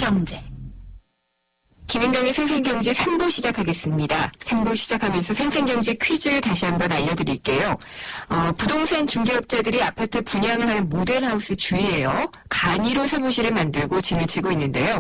생생경제. 김은경의 생생경제 3부 시작하겠습니다. 3부 시작하면서 생생경제 퀴즈 다시 한번 알려드릴게요. 부동산 중개업자들이 아파트 분양을 하는 모델하우스 주위에요. 간이로 사무실을 만들고 진을 치고 있는데요.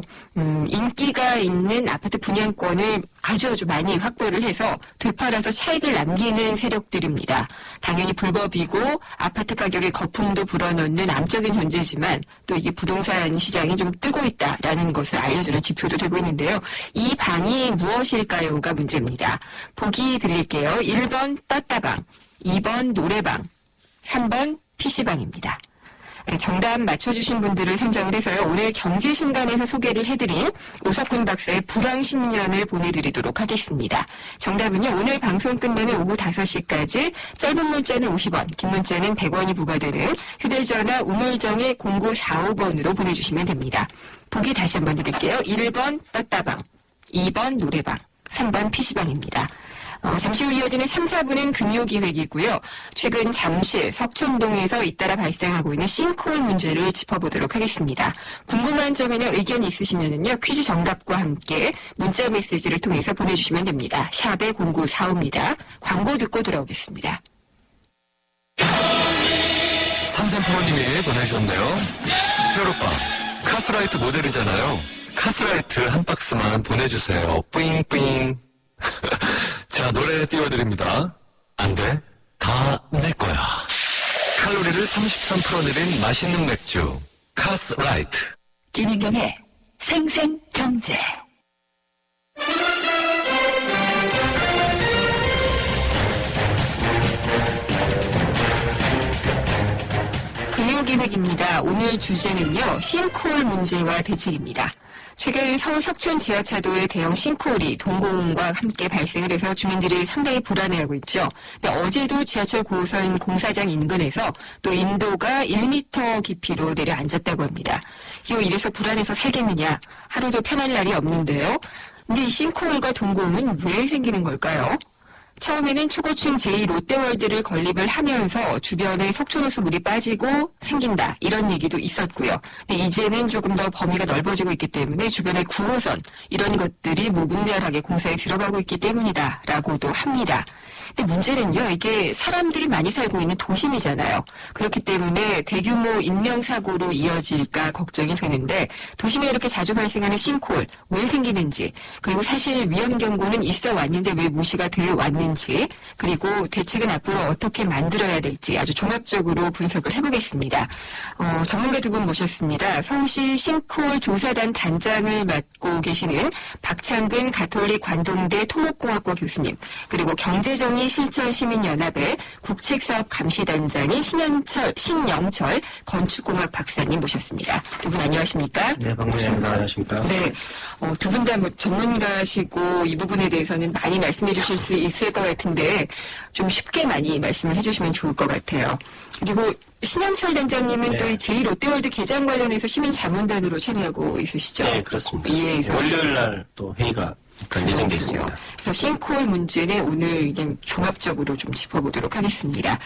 인기가 있는 아파트 분양권을 아주 많이 확보를 해서 되팔아서 차익을 남기는 세력들입니다. 당연히 불법이고 아파트 가격에 거품도 불어넣는 암적인 존재지만 또 이게 부동산 시장이 좀 뜨고 있다라는 것을 알려주는 지표도 되고 있는데요. 이 방이 무엇일까요가 문제입니다. 보기 드릴게요. 1번 떴다방, 2번 노래방, 3번 PC방입니다. 정답 맞춰주신 분들을 선정을 해서요. 오늘 경제신간에서 소개를 해드린 오석훈 박사의 불황 10년을 보내드리도록 하겠습니다. 정답은요. 오늘 방송 끝나는 오후 5시까지 짧은 문자는 50원, 긴 문자는 100원이 부과되는 휴대전화 우물정의 0945번으로 보내주시면 됩니다. 보기 다시 한번 드릴게요. 1번 떴다방, 2번 노래방, 3번 PC방입니다. 잠시 후 이어지는 3, 4부는 금요기획이고요. 최근 잠실, 석촌동에서 잇따라 발생하고 있는 싱크홀 문제를 짚어보도록 하겠습니다. 궁금한 점이나 의견이 있으시면요. 퀴즈 정답과 함께 문자 메시지를 통해서 보내주시면 됩니다. 샵의 0945입니다. 광고 듣고 돌아오겠습니다. 삼샘프로님이 보내주셨네요. 혈오빠, 카스라이트 모델이잖아요. 카스라이트 한 박스만 보내주세요. 뿌잉뿌잉. 자, 노래 띄워드립니다. 안 돼. 다 내 거야. 칼로리를 33% 내린 맛있는 맥주. 카스라이트. 김은경의 생생경제. 금요기획입니다. 오늘 주제는요. 싱크홀 문제와 대책입니다. 최근 서울 석촌 지하차도의 대형 싱크홀이 동공과 함께 발생을 해서 주민들이 상당히 불안해하고 있죠. 어제도 지하철 9호선 공사장 인근에서 또 인도가 1m 깊이로 내려앉았다고 합니다. 이래서 불안해서 살겠느냐. 하루도 편할 날이 없는데요. 근데 이 싱크홀과 동공은 왜 생기는 걸까요? 처음에는 초고층 제2롯데월드를 건립을 하면서 주변에 석촌호수 물이 빠지고 생긴다 이런 얘기도 있었고요. 근데 이제는 조금 더 범위가 넓어지고 있기 때문에 주변의 9호선 이런 것들이 무분별하게 공사에 들어가고 있기 때문이다라고도 합니다. 근데 문제는요. 이게 사람들이 많이 살고 있는 도심이잖아요. 그렇기 때문에 대규모 인명사고로 이어질까 걱정이 되는데 도심에 이렇게 자주 발생하는 싱크홀 왜 생기는지 그리고 사실 위험경고는 있어 왔는데 왜 무시가 되어 왔는지 그리고 대책은 앞으로 어떻게 만들어야 될지 아주 종합적으로 분석을 해보겠습니다. 전문가 두 분 모셨습니다. 서울시 싱크홀 조사단 단장을 맡고 계시는 박창근 가톨릭 관동대 토목공학과 교수님 그리고 경제정의 실천시민연합의 국책사업 감시단장인 신영철 건축공학 박사님 모셨습니다. 두 분 안녕하십니까? 네, 반갑습니다. 안녕하십니까? 네, 두 분 다 전문가시고 이 부분에 대해서는 많이 말씀해 주실 수 있을 것 같은데 좀 쉽게 많이 말씀을 해주시면 좋을 것 같아요. 그리고 신영철 단장님은 네. 또 이 제2롯데월드 개장 관련해서 시민자문단으로 참여하고 있으시죠? 네, 그렇습니다. 예, 그래서 월요일 날 또 회의가 예정돼 있습니다. 그래서 싱크홀 문제는 오늘 그냥 종합적으로 좀 짚어보도록 하겠습니다.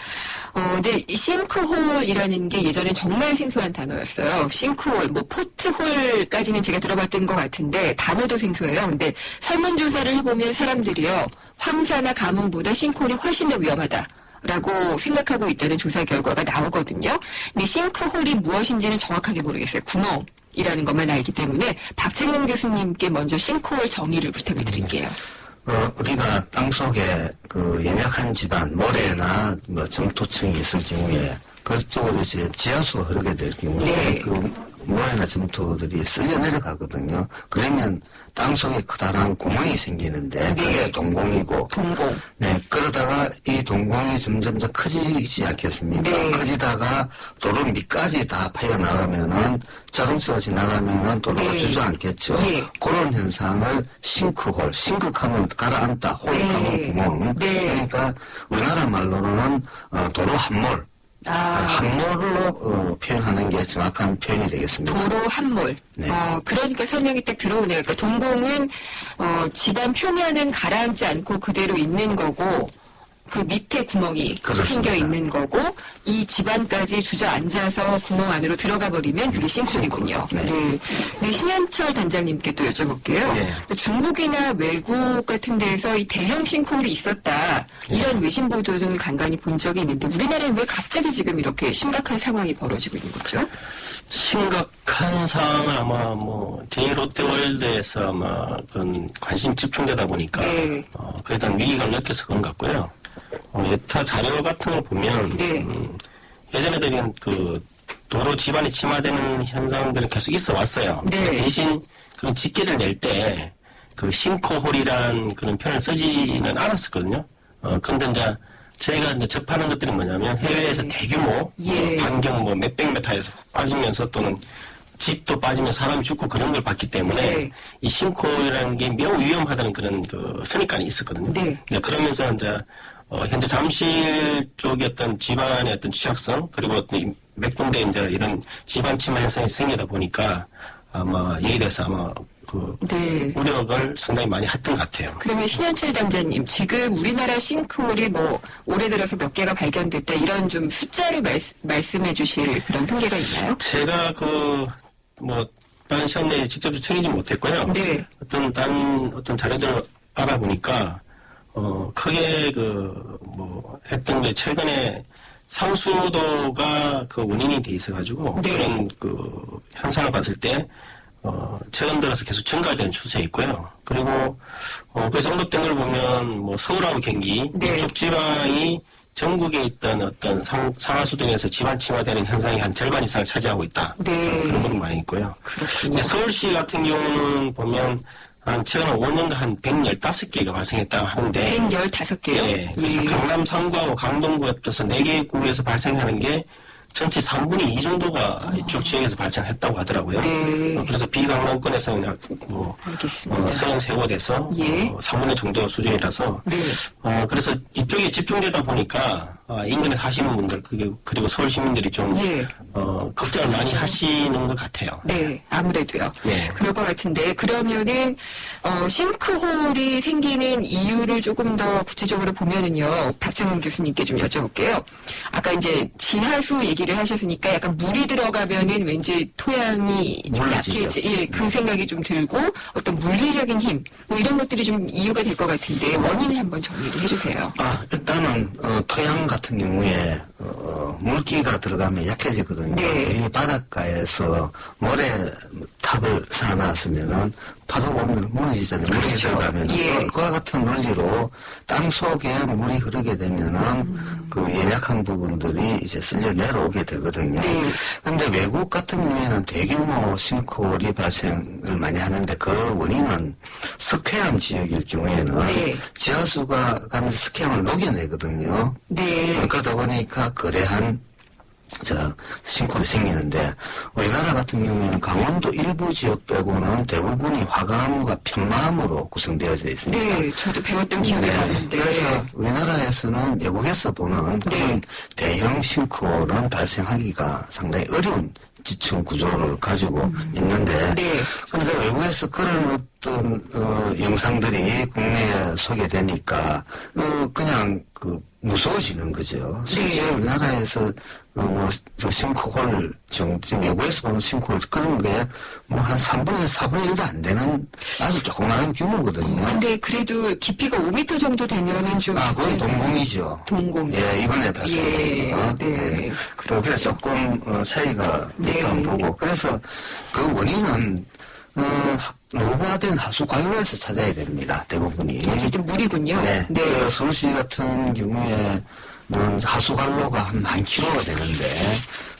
근데 이 싱크홀이라는 게 예전에 정말 생소한 단어였어요. 싱크홀, 포트홀까지는 제가 들어봤던 것 같은데 단어도 생소해요. 근데 설문조사를 해보면 사람들이요. 황사나 가뭄보다 싱크홀이 훨씬 더 위험하다. 라고 생각하고 있다는 조사 결과가 나오거든요. 근데 싱크홀이 무엇인지는 정확하게 모르겠어요. 구멍이라는 것만 알기 때문에 박창근 교수님께 먼저 싱크홀 정의를 부탁을 드릴게요. 우리가 땅속에 연약한 집안, 모래나 점토층이 있을 경우에 그쪽으로 이제 지하수가 흐르게 될 경우에 네. 그 모래나 점토들이 쓸려 내려가거든요. 그러면 땅속에 커다란 구멍이 생기는데 그게 네. 동공이고 동공. 네, 그러다가 이 동공이 점점 더 커지지 않겠습니까? 네. 커지다가 도로 밑까지 다 파여나가면은 자동차가 지나가면은 도로가 네. 주저앉겠죠. 예. 그런 현상을 싱크홀, 싱크하면 가라앉다, 홀하면 네. 구멍. 네. 그러니까 우리나라 말로는 도로 함몰. 함몰로 표현하는 게 정확한 표현이 되겠습니다. 도로 함몰. 네. 그러니까 설명이 딱 들어오네요. 그러니까 동공은 집안 표면은 가라앉지 않고 그대로 있는 거고 그 밑에 구멍이 그렇습니다. 생겨 있는 거고 이 집안까지 주저앉아서 구멍 안으로 들어가 버리면 그게 싱크홀이군요. 네. 네. 네, 신현철 단장님께 또 여쭤볼게요. 네. 중국이나 외국 같은 데서 이 대형 싱크홀이 있었다. 이런 외신 보도는 간간히 본 적이 있는데 우리나라는 왜 갑자기 지금 이렇게 심각한 상황이 벌어지고 있는 거죠? 심각한 상황을 아마 뭐 제2롯데월드에서 아마 그건 관심 집중되다 보니까 네. 그에 대한 위기감을 느껴서 그런 것 같고요. 여타 자료 같은 걸 보면 네. 예전에도 그 도로 지반이 침하되는 현상들은 계속 있어 왔어요. 네. 대신 그런 집계를 낼 때 그 싱크홀이란 그런 표현을 쓰지는 않았었거든요. 근데 이제 제가 이제 접하는 것들이 뭐냐면 해외에서 대규모 예. 반경 뭐 몇백 미터에서 훅 빠지면서 또는 집도 빠지면 사람이 죽고 그런 걸 봤기 때문에 네. 이 싱크홀이라는 게 매우 위험하다는 그런 그 선입관이 있었거든요. 네. 그러면서 이제 현재 잠실 쪽의 어떤 집안의 어떤 취약성 그리고 어떤 몇 군데 이제 이런 집안 침하 현상이 생기다 보니까 아마 이에 대해서 아마 그 네. 우려를 상당히 많이 했던 것 같아요. 그러면 신현철 단장님, 지금 우리나라 싱크홀이 뭐 올해 들어서 몇 개가 발견됐다 이런 좀 숫자를 말씀해 주실 그런 통계가 있나요? 제가 뭐 다른 시험 내에 직접 챙기지 못했고요. 네. 다른 어떤 자료들을 알아보니까 크게 뭐 했던 게 최근에 상수도가 그 원인이 돼 있어가지고 네. 그런 그 현상을 봤을 때 최근 들어서 계속 증가되는 추세에 있고요. 그리고 그래서 언급된 걸 보면 뭐 서울하고 경기 네. 이쪽 지방이 전국에 있던 어떤 상하수도에서 집안 침하되는 현상이 한 절반 이상을 차지하고 있다. 네. 그런 부분 많이 있고요. 그렇군요. 근데 서울시 같은 경우는 보면 한 최근 5년간 한 115개가 발생했다고 하는데 115개요? 예, 그래서 강남 3구하고 강동구 합쳐서 4개 구에서 발생하는 게 전체 3분의 2 정도가 이쪽 지역에서 발생했다고 하더라고요. 네. 그래서 비강남권에서는 약 알겠습니다. 33곳에서 예. 3분의 정도 수준이라서 네. 그래서 이쪽에 집중되다 보니까 인근에 사시는 분들 그리고 서울 시민들이 좀 예. 걱정을 많이 하시는 것 같아요. 네, 아무래도요. 네. 그럴 것 같은데 그러면은 싱크홀이 생기는 이유를 조금 더 구체적으로 보면은요, 박창훈 교수님께 좀 여쭤볼게요. 아까 이제 진하수 얘기를 하셨으니까 약간 물이 들어가면은 왠지 토양이 좀 물러지죠. 약해지, 예, 그 생각이 좀 들고 어떤 물리적인 힘, 뭐 이런 것들이 좀 이유가 될 것 같은데 원인을 한번 정리를 해주세요. 일단은 토양 같은 경우에 물기가 들어가면 약해지거든요. 네. 이 바닷가에서 모래탑을 쌓아놨으면은 파도 보면 무너지잖아요. 물이 그렇죠. 들어가면 예. 그와 같은 논리로 땅 속에 물이 흐르게 되면은 그 연약한 부분들이 이제 쓸려 내려오게 되거든요. 네. 근데 외국 같은 경우에는 대규모 싱크홀이 발생을 많이 하는데 그 원인은 석회암 지역일 경우에는 네. 지하수가 가면서 석회암을 녹여내거든요. 네. 그러다 보니까 거대한 싱크홀이 생기는데 우리나라 같은 경우에는 강원도 일부 지역 빼고는 대부분이 화강암과 편마암으로 구성되어져 있습니다. 네, 저도 배웠던 기억이 나는데. 그래서 우리나라에서는 외국에서 보는 네. 그런 대형 싱크홀은 발생하기가 상당히 어려운 지층 구조를 가지고 있는데, 네. 그런데 외국에서 그런 어떤 영상들이 국내에 소개되니까 그냥 무서워지는 거죠. 실제 우리나라에서 싱크홀 지금 외국에서 보는 싱크홀 그런 게 뭐 한 3분의 1, 4분의 1도 안 되는 아주 조그마한 규모거든요. 근데 그래도 깊이가 5m 정도 되면은 좀. 그건 동공이죠. 동공. 예, 이번에 발생한 예, 거. 네. 그래서 조금 차이가 네. 있다고 보고. 그래서 그 원인은 노후화된 하수 관로에서 찾아야 됩니다. 대부분이. 어쨌든 물이군요. 네. 네. 그 서울시 같은 경우에는 하수 관로가 한 10,000km가 되는데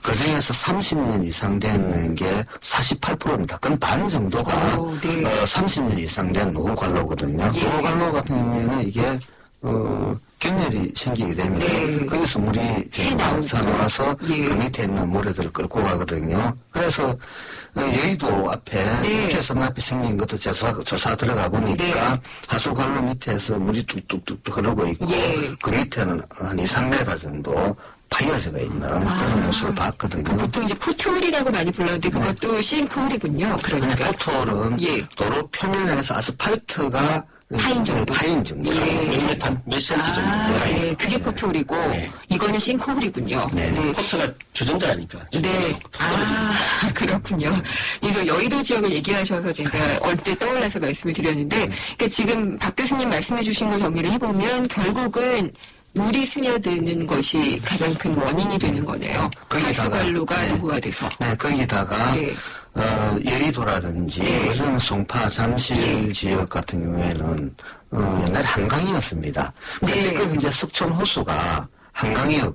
그 중에서 30년 이상 된 게 48%입니다. 그건 반 정도가 네. 30년 이상 된 노후 관로거든요. 예. 노후 관로 같은 경우에는 이게 균열이 생기게 되면 네. 거기서 물이 새 나오고. 나와서 예. 그 밑에 있는 모래들을 끌고 가거든요. 그래서 여의도 앞에 네. 육해선 앞에 생긴 것도 조사 들어가 보니까 네. 하수관로 밑에서 물이 뚝뚝뚝 흐르고 있고 예. 그 밑에는 한 2, 3m 정도 파여져가 있는 그런 모습을 봤거든요. 보통 이제 포트홀이라고 많이 불렀는데 그것도 싱크홀이군요. 근데 그러니까. 포토홀은 예. 도로 표면에서 아스팔트가 파인 정도. 파인 정도. 예. 몇 메타, 몇 센치 정도. 네, 그게 포토홀이고 네. 이거는 싱크홀이군요. 네. 포트가 주전자니까. 네. 그렇군요. 그래서 여의도 지역을 얘기하셔서 제가 얼핏 떠올라서 말씀을 드렸는데, 그러니까 지금 박 교수님 말씀해 주신 걸 정리를 해보면 결국은 물이 스며드는 것이 가장 큰 원인이 되는 거네요. 거기다가, 하수관로가 네. 노후화돼서. 네, 거기다가 네. 여의도라든지 네. 요즘 송파 잠실 지역 같은 경우에는 옛날에 한강이었습니다. 네. 지금 현재 석촌 호수가 한강의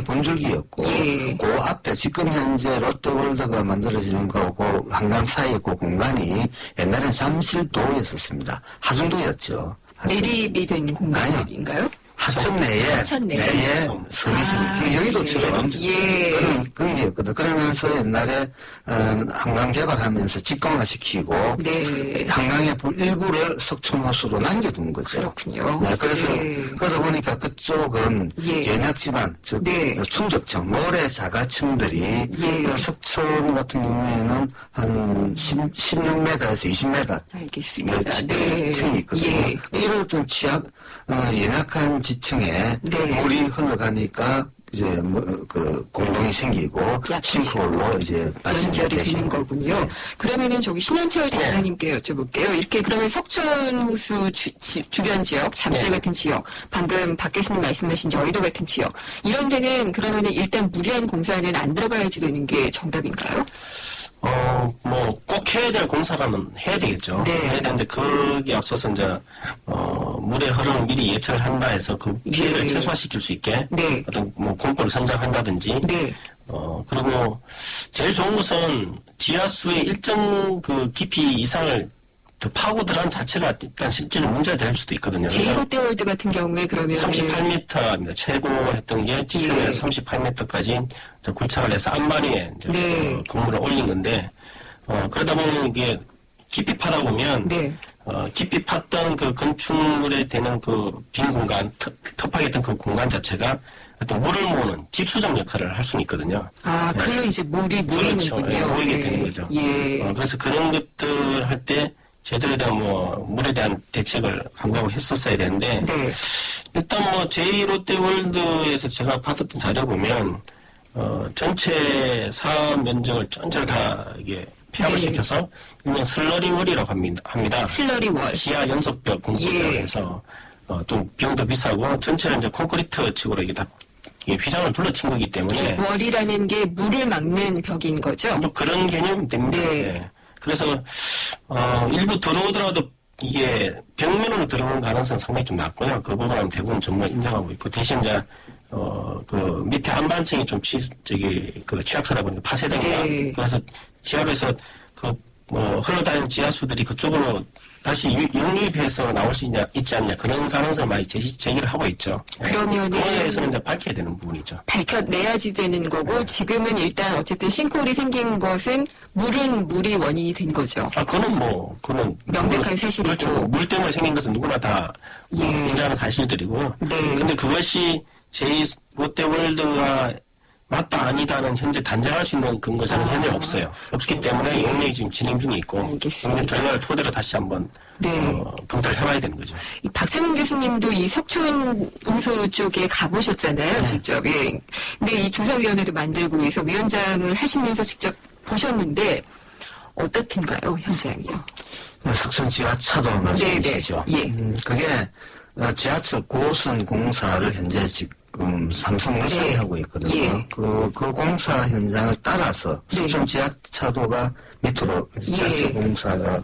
본줄기였고 예. 그 앞에 지금 현재 롯데월드가 만들어지는 거고 한강 사이의 그 공간이 옛날엔 잠실도였었습니다. 하중도였죠. 매립이 된 공간인가요? 하천 내에 하천 내에. 섬이 여의도처럼 예. 그런 게였거든. 그러면서 옛날에 한강 개발하면서 직강화시키고 네. 한강의 일부를 석촌호수로 남겨둔 거죠. 그렇군요. 네, 그래서 예. 그러다 보니까 그쪽은 예. 연약지방, 즉 네. 충적층, 모래 자갈층들이 예. 석촌 같은 경우에는 한 16m에서 20m 알겠습니다. 네. 층이 있거든요. 예. 이런 어떤 연약한 지층에 네. 물이 흘러가니까 이제 그 공동이 생기고 약간 싱크홀로 이제 연결이 되는 거군요. 네. 그러면은 저기 신현철 단장님께 여쭤볼게요. 이렇게 그러면 석촌호수 주변 지역, 잠실 네. 같은 지역, 방금 박 교수님 말씀하신 여의도 같은 지역, 이런 데는 그러면은 일단 무리한 공사는 안 들어가야지 되는 게 정답인가요? 꼭 해야 될 공사라면 해야 되겠죠. 네. 해야 되는데, 거기에 앞서서 이제, 물의 흐름을 미리 예측을 한다 해서 그 피해를 예. 최소화시킬 수 있게 네. 어떤 공법을 선정한다든지, 네. 그리고 제일 좋은 것은 지하수의 일정 그 깊이 이상을 더 파고들은 자체가 일단 실제로 문제가 될 수도 있거든요. 제1롯데월드 같은 경우에 그러면 38m입니다. 최고 했던 게 지금에 예. 38m까지 굴착을 해서 안반위에 이제 네. 건물을 올린 건데, 그러다 보면 이게 깊이 파다 보면, 네. 깊이 팠던 그 건축물에 되는 그 빈 공간, 터파했던 그 공간 자체가 어떤 물을 모으는 집수정 역할을 할 수는 있거든요. 글로 이제 물이 그렇죠. 모이는군요. 예, 모이게 되는 거죠. 예. 그래서 그런 것들 할 때 제대로 된 물에 대한 대책을 강구하고 했었어야 되는데, 네. 일단 제2롯데월드에서 제가 봤었던 자료 보면, 전체 사업 면적을 전체를 다 이게 폐합을 네. 시켜서 일명 슬러리월이라고 합니다. 슬러리월. 지하 연속벽 공법이라고 예. 해서 좀 비용도 비싸고 전체를 이제 콘크리트 층으로 이게 다 이게 휘장을 둘러친 거기 때문에 월이라는 게 물을 막는 벽인 거죠? 뭐 그런 개념이 됩니다. 네. 예. 그래서 일부 들어오더라도 이게 벽면으로 들어오는 가능성은 상당히 좀 낮고요. 그 부분은 대부분 정말 인정하고 있고, 대신 이제 그 밑에 안반층이 좀 취약하다 보니까 파쇄된 거. 네. 그래서 지하로 해서 흘러다니는 지하수들이 그쪽으로 다시 역류입해서 나올 수 있지 않냐, 그런 가능성을 많이 제기를 하고 있죠. 그러면은 그거에 대해서는 이제 밝혀야 되는 부분이죠. 밝혀내야지 되는 거고, 지금은 일단 어쨌든 싱크홀이 생긴 것은 물이 원인이 된 거죠. 그거는 명백한 사실이고. 그렇죠. 물 때문에 생긴 것은 누구나 다 예. 인정하는 사실들이고. 네. 근데 그것이 롯데월드가 맞다 아니다는 현재 단정할 수 있는 근거자는 현재 없어요. 없기 때문에 용역이 지금 진행 중에 있고, 알겠습니다. 용역 결과를 토대로 다시 한번 네. 검토를 해봐야 되는 거죠. 이 박창근 교수님도 이 석촌호수 쪽에 가보셨잖아요, 직접. 예. 근데 이 조사위원회도 만들고 해서 위원장을 하시면서 직접 보셨는데 어떻든가요, 현장이요? 석촌 지하차도 말씀이시죠. 네, 네. 예. 그게 지하철 9호선 공사를 현재 지금 삼성물산이 네. 하고 있거든요. 예. 그 공사 현장을 따라서 네. 석촌 지하차도가 밑으로 지하철 예. 공사가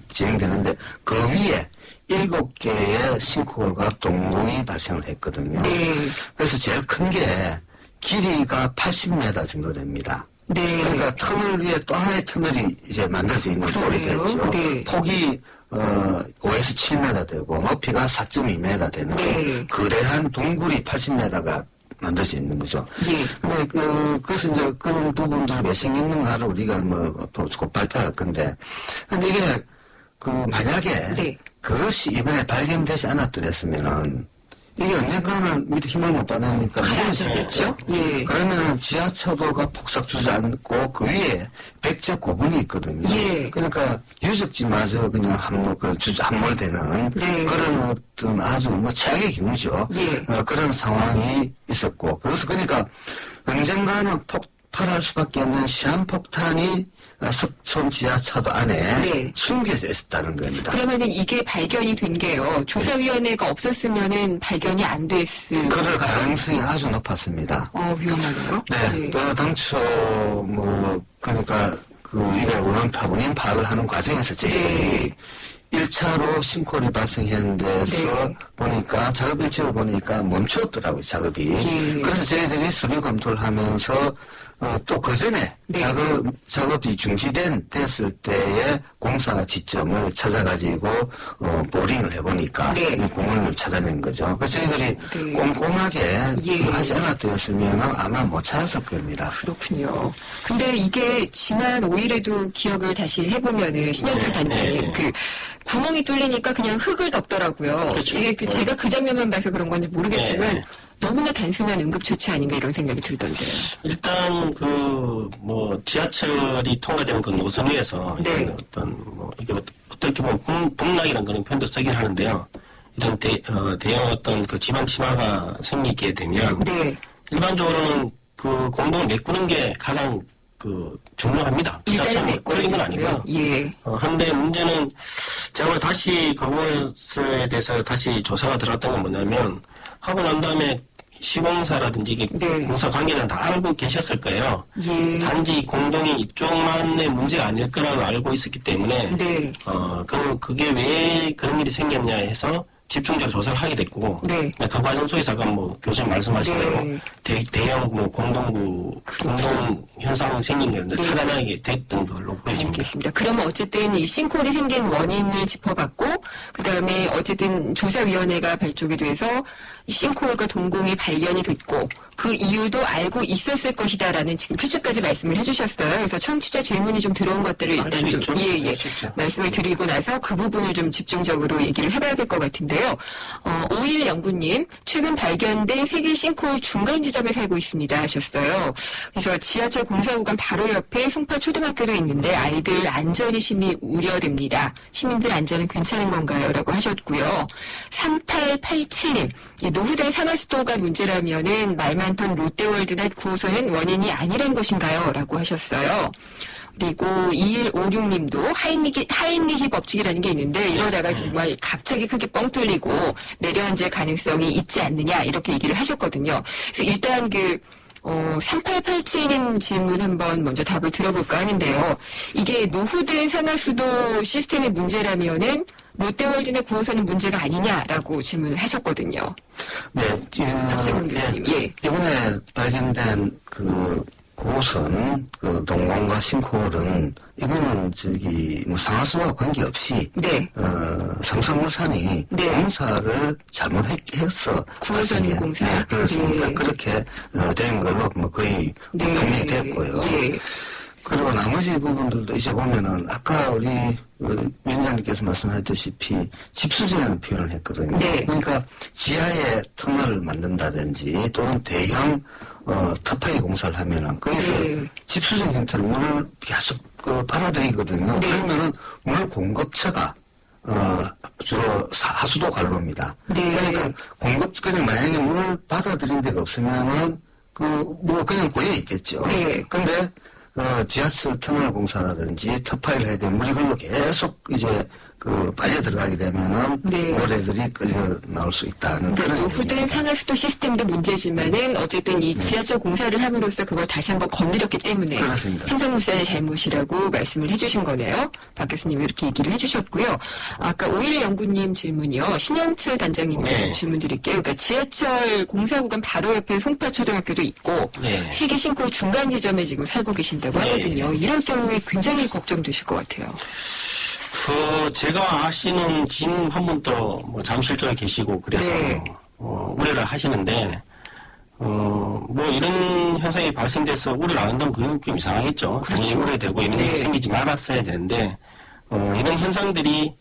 진행되는데 그 위에 7개의 싱크홀과 동공이 발생을 했거든요. 네. 그래서 제일 큰 게 길이가 80m 정도 됩니다. 네. 그러니까 터널 위에 또 하나의 터널이 이제 만들어져 있는 꼴이 그러네요. 됐죠. 네. 폭이 5에서 7m 되고 높이가 4.2m 되는 네. 거대한 동굴이 80m가 만들어져 있는 거죠. 예. 근데 그래서 이제 그런 부분들 왜 생겼는가를 우리가 곧 발표할 건데, 근데 이게 만약에 네. 그것이 이번에 발견되지 않았더랬으면은 이게 언젠가는 밑에 힘을 못 받으니까 가라앉았겠죠? 예. 그러면 지하철도가 폭삭 주저앉고 그 위에 백제 고분이 있거든요. 예. 그러니까 유적지마저 그냥 함몰되는 네. 그런 어떤 아주 뭐 최악의 경우죠. 예. 그런 상황이 있었고 그래서 그러니까 언젠가는 폭발할 수밖에 없는 시한폭탄이 석촌 지하차도 안에 네. 숨겨져 있었다는 겁니다. 그러면은 이게 발견이 된 게요. 조사위원회가 없었으면은 발견이 안 됐을. 그럴 가능성이 아주 높았습니다. 위험하네요. 네, 당초 그러니까 이게 원원 파본인 파악을 하는 과정에서 저희들이 1차로 싱크홀이 발생한 데서 네. 보니까 작업 일지를 보니까 멈췄더라고요, 작업이. 예. 그래서 저희들이 서류 검토를 하면서 또 그 전에 네. 작업이 됐을 때의 공사 지점을 찾아가지고 보링을 해보니까 네. 이 구멍을 찾아낸 거죠. 그래서 저희들이 네. 꼼꼼하게 예. 하지 않았더랬으면 아마 못 찾았을 겁니다. 그렇군요. 근데 이게 지난 5일에도 기억을 다시 해보면은 신현철 단장님 그 구멍이 뚫리니까 그냥 흙을 덮더라고요. 그렇죠. 이게 제가 그 장면만 봐서 그런 건지 모르겠지만 네. 너무나 단순한 응급처치 아닌가 이런 생각이 들던데요. 일단 지하철이 통과되는 그 노선 위에서 네. 이게 어떻게 보면 북락이라는 그런 표현도 쓰긴 하는데요. 이런 대형 어떤 그 집안 침하가 생기게 되면 네. 일반적으로는 그 공동을 메꾸는 게 가장 중요합니다. 일단은 지하철은 메꿔야 틀린 건 되고요. 아니고요. 예. 한데 문제는 제가 오늘 다시 그것에 대해서 다시 조사가 들어갔던 건 뭐냐면 하고 난 다음에 시공사라든지 이게 네. 공사 관계자는 다 알고 계셨을 거예요. 예. 단지 공동이 이쪽만의 문제가 아닐 거라고 알고 있었기 때문에 네. 그게 왜 그런 일이 생겼냐 해서 집중적으로 조사를 하게 됐고 네. 그 과정 속에서 아까 교수님 말씀하신 네. 대로 대형 공동 현상 생긴 걸 네. 차단하게 됐던 걸로 보여집니다. 알겠습니다. 그러면 어쨌든 이 싱크홀이 생긴 원인을 짚어봤고, 그 다음에 어쨌든 조사위원회가 발족이 돼서 이 싱크홀과 동공이 발견이 됐고, 그 이유도 알고 있었을 것이다라는 지금 추측까지 말씀을 해주셨어요. 그래서 청취자 질문이 좀 들어온 것들을 알 일단 수 좀 있죠. 예, 알 수 있죠. 말씀을 드리고 나서 그 부분을 좀 집중적으로 얘기를 해봐야 될 것 같은데요. 5일 연구님, 최근 발견된 세계 싱크홀 중간 지점에 살고 있습니다 하셨어요. 그래서 지하철 공사 구간 바로 옆에 송파 초등학교도 있는데 아이들 안전이 심히 우려됩니다. 시민들 안전은 괜찮은 건가요? 라고 하셨고요. 3887님, 노후된 산화수도가 문제라면은 말 많던 롯데월드나 9호선은 원인이 아니란 것인가요? 라고 하셨어요. 그리고 2156님도 하인리히 법칙이라는 게 있는데 이러다가 정말 갑자기 크게 뻥 뚫리고 내려앉을 가능성이 있지 않느냐 이렇게 얘기를 하셨거든요. 그래서 일단 3887님 질문 한번 먼저 답을 들어볼까 하는데요. 이게 노후된 산화수도 시스템의 문제라면은 롯데월드나 9호선은 문제가 아니냐라고 질문을 하셨거든요. 네, 박재문 교수님, 예. 이번에 발견된 9호선 동공과 싱크홀은 이거는 상하수와 관계없이 네. 삼성물산이 네. 공사를 잘못해서 9호선 공사. 네, 그렇습니다. 네. 그렇게 된 걸로 거의 네. 판명이 됐고요. 예. 그리고 나머지 부분들도 이제 보면은 아까 우리 위원장님께서 말씀하셨다시피 집수지라는 표현을 했거든요. 네. 그러니까 지하에 터널을 만든다든지 또는 대형 터파이 공사를 하면은 거기서 네. 집수지 형태로 물을 계속 빨아들이거든요. 네. 그러면은 물 공급처가 주로 하수도 관로입니다. 네. 그러니까 그냥 만약에 물을 받아들인 데가 없으면은 그냥 고여 있겠죠. 네. 근데 지하철 터널 공사라든지 터파이를 해야 되면 물이 흘러 계속 이제 빨려 들어가게 되면은 네. 모래들이 끌려 나올 수 있다는 그런 노후된 얘기입니다. 상하수도 시스템도 문제지만은 어쨌든 이 지하철 공사를 함으로써 그걸 다시 한번 건드렸기 때문에 그렇습니다. 삼성물산의 잘못이라고 말씀을 해주신 거네요. 박 교수님이 이렇게 얘기를 해주셨고요. 아까 5일 연구님 질문이요. 신영철 단장님께 네. 좀 질문 드릴게요. 그러니까 지하철 공사 구간 바로 옆에 송파초등학교도 있고 네. 세계 싱크홀 중간 지점에 지금 살고 계신다고 네. 하거든요. 이럴 경우에 굉장히 걱정되실 것 같아요. 제가 아시는 지인 한 분도 잠실 쪽에 계시고 그래서 네. 우려를 하시는데 이런 현상이 발생돼서 우려를 안 한다면 그건 좀 이상하겠죠. 그렇죠. 당연히 우려되고 이런 네. 일이 생기지 말았어야 되는데 이런 현상들이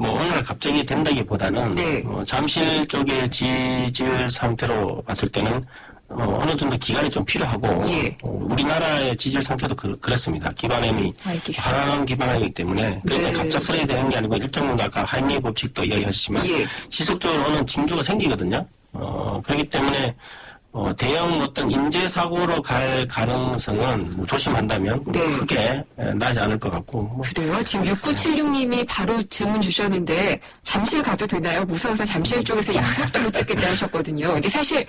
뭐 어느 날 갑자기 된다기보다는 네. 잠실 쪽의 지질 상태로 봤을 때는 어느 정도 기간이 좀 필요하고 예. 우리나라의 지질 상태도 그렇습니다. 기반암이 알겠습니다. 화학 기반암이기 때문에 그러니까 네. 갑작스레 되는 게 아니고 일정 정도 아까 하임리 법칙도 이야기하셨지만 예. 지속적으로 어느 징조가 생기거든요. 그렇기 때문에 대형 어떤 인재 사고로 갈 가능성은 뭐 조심한다면 네. 크게 나지 않을 것 같고 뭐 그래요? 지금 6976님이 바로 질문 주셨는데 잠실 가도 되나요? 무서워서 잠실 쪽에서 약속도 못 잡겠다 하셨거든요. 근데 사실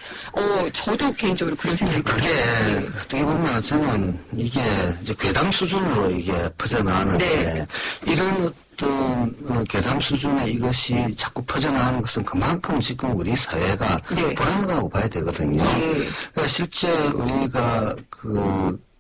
저도 개인적으로 그런 생각이 그게 들어요. 어떻게 보면 저는 이게 이제 괴담 수준으로 이게 퍼져나가는데 네. 이런 어떤 괴담 수준의 이것이 자꾸 퍼져나가는 것은 그만큼 지금 우리 사회가 네. 불안하다고 봐야 되거든요. 네. 그러니까 실제 우리가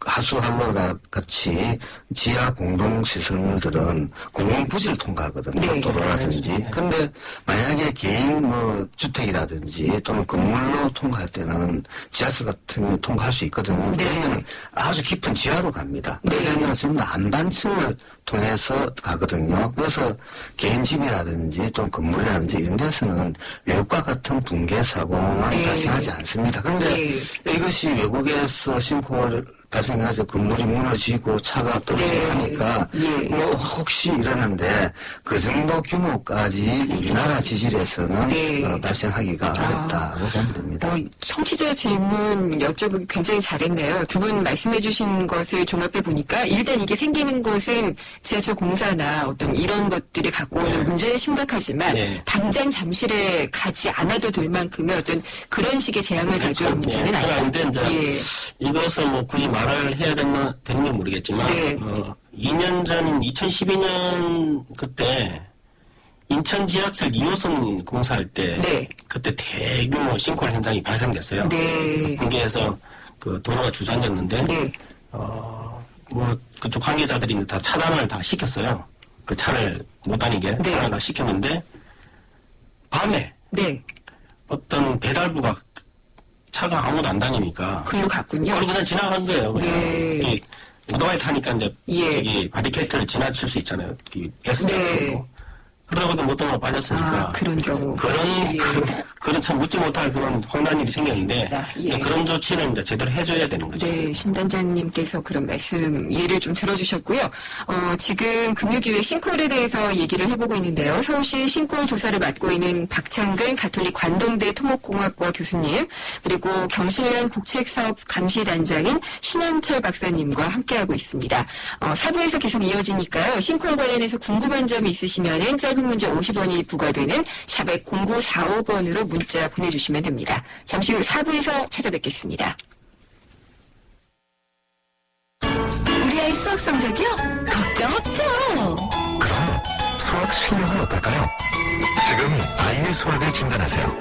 하수한로라 같이 지하 공동시설물들은 공공부지를 통과하거든요. 네. 도로라든지. 근데 만약에 개인 주택이라든지 또는 건물로 통과할 때는 지하철 같은 경우 통과할 수 있거든요. 네. 그러면 아주 깊은 지하로 갑니다. 네. 그러면 전부 다 안반층을 통해서 가거든요. 그래서 개인 집이라든지 또는 건물이라든지 이런 데서는 외국과 같은 붕괴 사고는 네. 발생하지 않습니다. 그런데 이것이 외국에서 싱크홀 발생해서 건물이 무너지고 차가 떨어지고 네. 하니까 예. 뭐 혹시 이러는데 그 정도 규모까지 우리나라 지질에서는 네. 발생하기가 어렵다고 보면 됩니다. 청취자 질문 여쭤보기 굉장히 잘했네요. 두 분 말씀해 주신 것을 종합해 보니까 일단 이게 생기는 것은 지하철 공사나 어떤 이런 것들이 갖고 오는 문제는 심각하지만 네. 당장 잠실에 가지 않아도 될 만큼의 어떤 그런 식의 재앙을 가져올 문제는 아니다. 그런데 이제 예. 이것을 뭐 굳이 말을 해야 되는지 모르겠지만 네. 2년 전인 2012년 그때 인천 지하철 2호선 공사할 때 네. 그때 대규모 싱크홀 현장이 발생됐어요. 네. 붕괴해서 그 도로가 주저앉았는데 네. 뭐 그쪽 관계자들이 다 차단을 다 시켰어요. 그 차를 못 다니게 네. 차단을 다 시켰는데 밤에 네. 어떤 배달부가 차가 아무도 안 다니니까 글로 갔군요. 그리고 그냥 지나간 거예요. 그냥. 네. 이게 오토바이 타니까 이제 예. 저기 바리케이트를 지나칠 수 있잖아요. 이 게스 네. 잡히고. 그러다가 못 넘어 빠졌으니까. 그런 경우. 그런 예. 그런 참 웃지 못할 그런 황당한 일이 생겼는데 예. 그런 조치는 이제 제대로 해줘야 되는 거죠. 네, 신단장님께서 그런 말씀 예를 좀 들어주셨고요. 지금 금융기획 싱크홀에 대해서 얘기를 해보고 있는데요. 서울시 싱크홀 조사를 맡고 있는 박창근 가톨릭 관동대 토목공학과 교수님, 그리고 경실련 국책사업 감시단장인 신현철 박사님과 함께하고 있습니다. 4부에서 계속 이어지니까요. 싱크홀 관련해서 궁금한 점이 있으시면은 짧은 문제 50원이 부과되는 샵 0945번으로 문자 보내주시면 됩니다. 잠시 후 4부에서 찾아뵙겠습니다. 우리 아이 수학 성적이요? 걱정 없죠. 그럼 수학 실력은 어떨까요? 지금 아이의 수학을 진단하세요.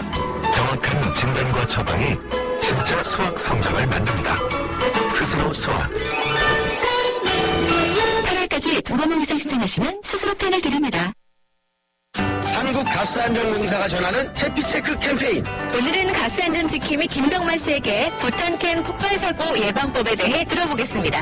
정확한 진단과 처방이 진짜 수학 성적을 만듭니다. 스스로 수학. 8월까지 2과목 이상 신청하시면 스스로 펜을 드립니다. 한국가스안전공사가 전하는 해피체크 캠페인. 오늘은 가스안전지킴이 김병만 씨에게 부탄캔 폭발사고 예방법에 대해 들어보겠습니다.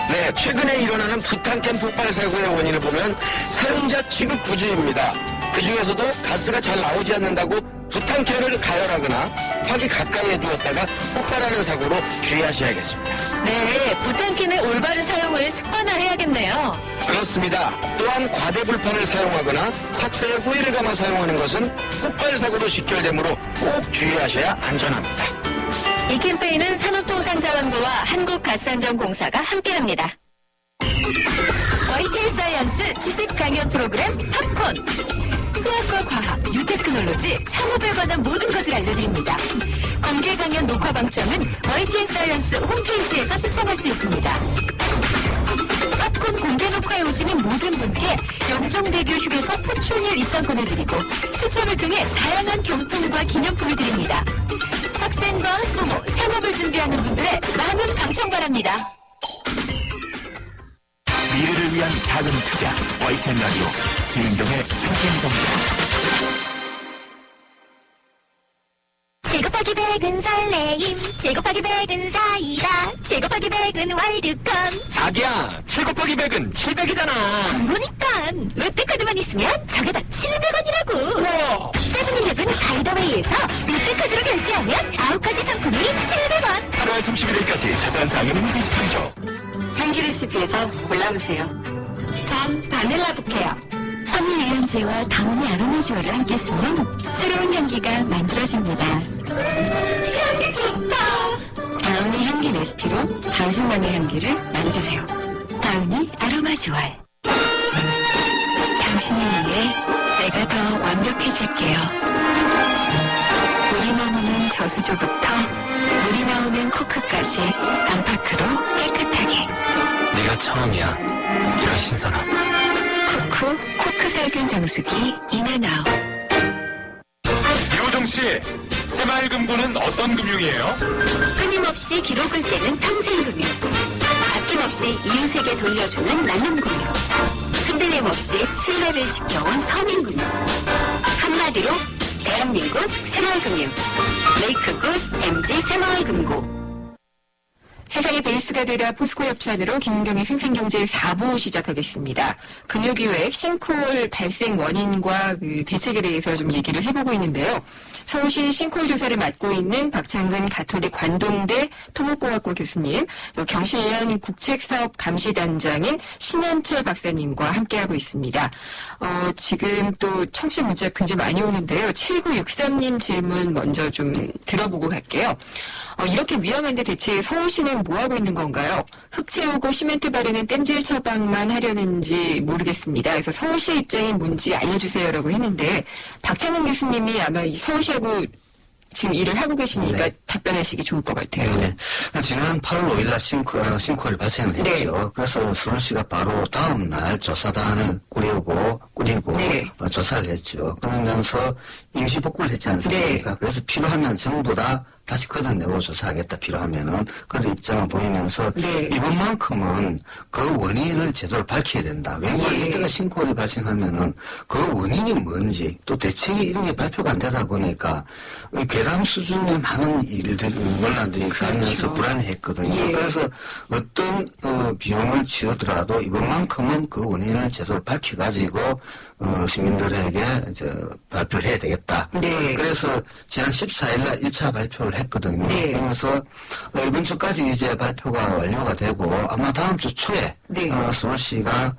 네, 최근에 일어나는 부탄캔 폭발 사고의 원인을 보면 사용자 취급 부주의입니다. 그 중에서도 가스가 잘 나오지 않는다고 부탄캔을 가열하거나 화기 가까이에 두었다가 폭발하는 사고로 주의하셔야겠습니다. 네, 부탄캔의 올바른 사용을 습관화해야겠네요. 그렇습니다. 또한 과대불판을 사용하거나 석쇠에 호일을 감아 사용하는 것은 폭발 사고로 직결되므로 꼭 주의하셔야 안전합니다. 이 캠페인은 산업통상자원부와 한국가스안전공사가 함께합니다. YTN 사이언스 지식 강연 프로그램 팝콘. 수학과 과학, 뉴테크놀로지, 창업에 관한 모든 것을 알려드립니다. 공개 강연 녹화 방청은 YTN 사이언스 홈페이지에서 시청할 수 있습니다. 팝콘 공개 녹화에 오시는 모든 분께 영종대교 휴게소 포춘일 입장권을 드리고 추첨을 통해 다양한 경품과 기념품을 드립니다. 학생과 학부모, 창업을 준비하는 분들의 많은 방청 바랍니다. 미래를 위한 작은 투자. YTN 라디오 김인경의 생생정보. 시급하게 제곱하기 100은 설레임, 제곱하기 100은 사이다, 제곱하기 100은 월드컵. 자기야, 7 곱하기 100은 700이잖아. 그러니까 롯데카드만 있으면 저게다 700원이라고. 세븐일레븐 가이더웨이에서 롯데카드로 결제하면 9가지 상품이 700원. 8월 31일까지 자세한 사항은 홈페이지 참조. 향기 레시피에서 골라보세요. 전 바닐라 부케요. 선미 유연제와 다운이 아로마 듀오를 함께 쓰면 새로운 향기가 만들어집니다. 향기 좋다. 다운이 향기 레시피로 당신만의 향기를 만드세요. 다운이 아로마 듀오. 당신을 위해 내가 더 완벽해질게요. 물이 머무는 저수조부터 물이 나오는 코크까지 안팎으로 깨끗하게. 네가 처음이야. 이런 신선함. 쿠쿠 코크 살균 정수기 인앤아웃. 유호정 씨, 새마을금고는 어떤 금융이에요? 끊임없이 기록을 떼는 평생금융. 아낌없이 이웃에게 돌려주는 나눔금융. 흔들림 없이 신뢰를 지켜온 서민금융. 한마디로 대한민국 새마을금융. 메이크굿 MG 새마을금고. 세상의 베이스가 되다 포스코 협찬으로 김은경의 생산경제 4부 시작하겠습니다. 금요기획 싱크홀 발생 원인과 그 대책에 대해서 좀 얘기를 해보고 있는데요. 서울시 싱크홀 조사를 맡고 있는 박창근 가톨릭 관동대 토목공학과 교수님, 그리고 경실련 국책사업감시단장인 신현철 박사님과 함께하고 있습니다. 지금 또 청취 문자 굉장히 많이 오는데요. 7963님 질문 먼저 좀 들어보고 갈게요. 이렇게 위험한데 대체 서울시는 뭐 하고 있는 건가요? 흙 채우고 시멘트 바르는 땜질 처방만 하려는지 모르겠습니다. 그래서 서울시 입장이 뭔지 알려주세요라고 했는데 박창근 교수님이 아마 이 서울시하고 지금 일을 하고 계시니까 네. 답변하시기 좋을 것 같아요. 네. 지난 8월 5일날 싱크홀이 발생을 했죠. 네. 그래서 서울시가 바로 다음 날 조사단을 꾸리고 네. 조사를 했죠. 그러면서 임시 복구를 했지 않습니까? 네. 그래서 필요하면 전부 다 다시 걷어내고 조사하겠다 필요하면은 그런 입장을 보이면서 네. 이번만큼은 그 원인을 제대로 밝혀야 된다. 왜냐하면 예. 이때가 싱크홀이 발생하면은 그 원인이 뭔지 또 대책이 이런 게 발표가 안 되다 보니까 괴담 수준의 많은 일들 논란들이 가면서 불안해했거든요. 예. 그래서 어떤 비용을 치르더라도 이번만큼은 그 원인을 제대로 밝혀가지고 시민들에게 발표를 해야 되겠다. 네. 그래서 지난 14일날 1차 발표를 했거든요. 네. 그래서 이번 주까지 이제 발표가 완료가 되고 아마 다음 주 초에 네. 서울시가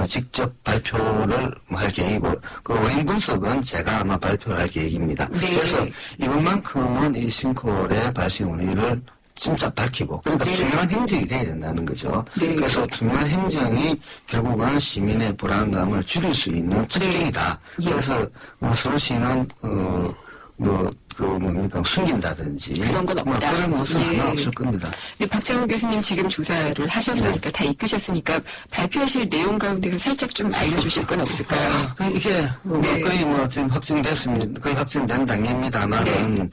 직접 발표를 할 계획이고 그 원인 분석은 제가 아마 발표를 할 계획입니다. 네. 그래서 이번만큼은 이 싱크홀의 발생 원인을 진짜 밝히고 그러니까 네. 투명한 행정이 돼야 된다는 거죠. 네. 그래서 투명한 행정이 결국은 시민의 불안감을 줄일 수 있는 측정이다. 예. 그래서 서울시는 숨긴다든지 그런 건 없다. 그런 것은 예. 하나 없을 겁니다. 근데 박창호 교수님 지금 조사를 하셨으니까 다 이끄셨으니까 발표하실 내용 가운데서 살짝 좀 알려주실 건 없을까요? 이게 네. 거의 지금 확정됐습니다. 거의 확정된 단계입니다만은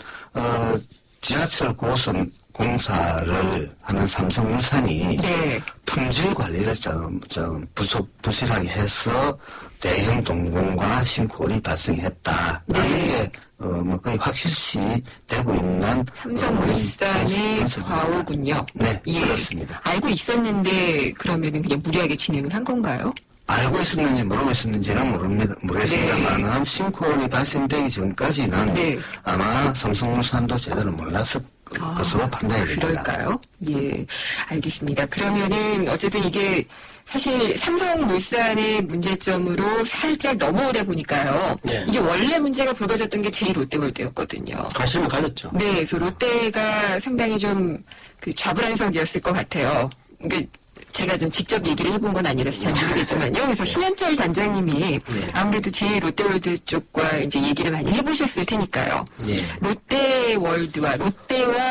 지하철 9호선 공사를 하는 삼성물산이 네. 품질 관리를 부실하게 해서 대형 동공과 싱크홀이 발생했다. 네. 라는 게 거의 확실시 되고 있는 삼성물산의 분석입니다. 과오군요. 네, 예. 그렇습니다. 알고 있었는데 그러면은 그냥 무리하게 진행을 한 건가요? 알고 있었는지 모르고 있었는지는 모르겠습니다만은 싱크홀이 발생되기 전까지는 네. 아마 삼성물산도 제대로 몰랐을 것으로 판단이 됩니다. 그럴까요? 예, 알겠습니다. 그러면은 어쨌든 이게 사실 삼성물산의 문제점으로 살짝 넘어오다 보니까요. 네. 이게 원래 문제가 불거졌던 게 제2롯데월드였거든요. 관심을 가졌죠. 네, 그래서 롯데가 상당히 좀 그 좌불안석이었을 것 같아요. 그러니까 제가 좀 직접 얘기를 해본 건 아니라서 잘 모르겠지만요. 그래서 신현철 단장님이 아무래도 제2롯데월드 쪽과 이제 얘기를 많이 해보셨을 테니까요. 예. 롯데와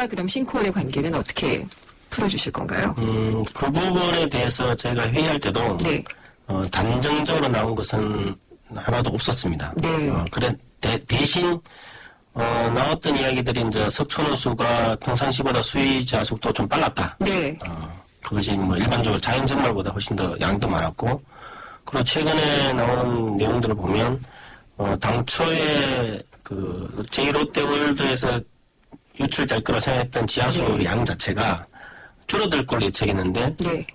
그럼 싱크홀의 관계는 어떻게 풀어주실 건가요? 그 부분에 대해서 저희가 회의할 때도 네. 단정적으로 나온 것은 하나도 없었습니다. 네. 그래 대신 나왔던 이야기들이 이제 석촌호수가 평상시보다 수위자 속도 좀 빨랐다. 네. 그것이 뭐 일반적으로 자연 정말보다 훨씬 더 양도 많았고, 그리고 최근에 나오는 내용들을 보면 당초에 그 제1롯데월드에서 유출될 거라 생각했던 지하수 네. 양 자체가 줄어들 걸로 예측했는데 네.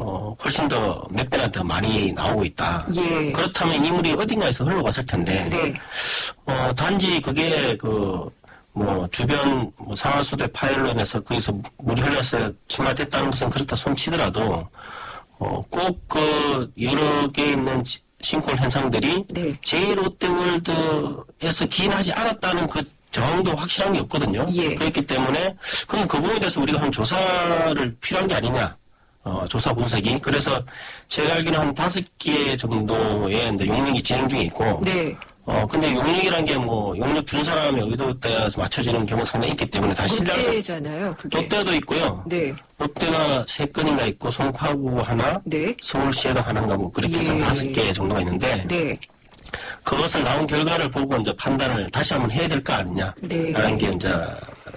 훨씬 더 몇 배나 더 많이 나오고 있다. 예. 그렇다면 이 물이 어딘가에서 흘러갔을 텐데 네. 단지 그게 주변 상하수도 파열로 인해서 거기서 물이 흘러서 침하됐다는 것은 그렇다 손치더라도 꼭 여러 개 있는 싱크홀 현상들이 네. 제2롯데월드에서 기인하지 않았다는 그 정도 확실한 게 없거든요. 예. 그렇기 때문에 그럼 그 부분에 대해서 우리가 한 조사를 필요한 게 아니냐. 조사 분석이. 그래서 제가 알기로는 한 5개 정도의 이제 용역이 진행 중에 있고. 네. 근데 용역이란 게 용역 준 사람의 의도에 따라서 맞춰지는 경우가 상당히 있기 때문에 다 신뢰할 롯데잖아요, 그게. 롯데도 있고요. 네. 롯데가 3건인가 있고 송파구 하나, 네. 서울시에도 하나인가 그렇게 해서 예. 5개 정도가 있는데 네. 그것을 나온 결과를 보고 이제 판단을 다시 한번 해야 될 거 아니냐. 네. 라는 게 이제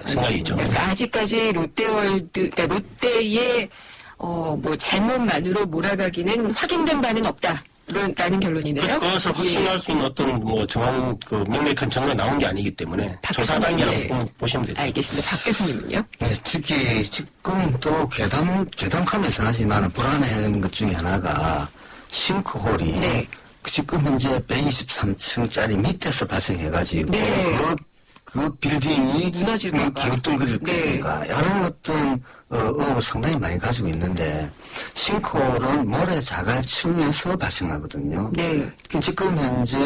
생각이죠. 그러니까 아직까지 그러니까 롯데의 잘못만으로 몰아가기는 확인된 바는 없다. 라는 결론이네요. 그래서 그것을 확신할 수 있는 어떤 정한 명백한 증거가 나온 게 아니기 때문에 박 조사 교수님, 단계라고 네. 보시면 되죠. 알겠습니다. 박 교수님은요? 네, 특히 지금 또 괴담감에서 하지만 불안해하는 것 중에 하나가 싱크홀이 네. 지금 현재 123층짜리 밑에서 발생해가지고 네. 그 빌딩이 무너질까 봐. 기우뚱거릴 네. 것인가 이런 어떤 의혹을 상당히 많이 가지고 있는데 싱크홀은 모래 자갈층에서 발생하거든요. 네. 지금 현재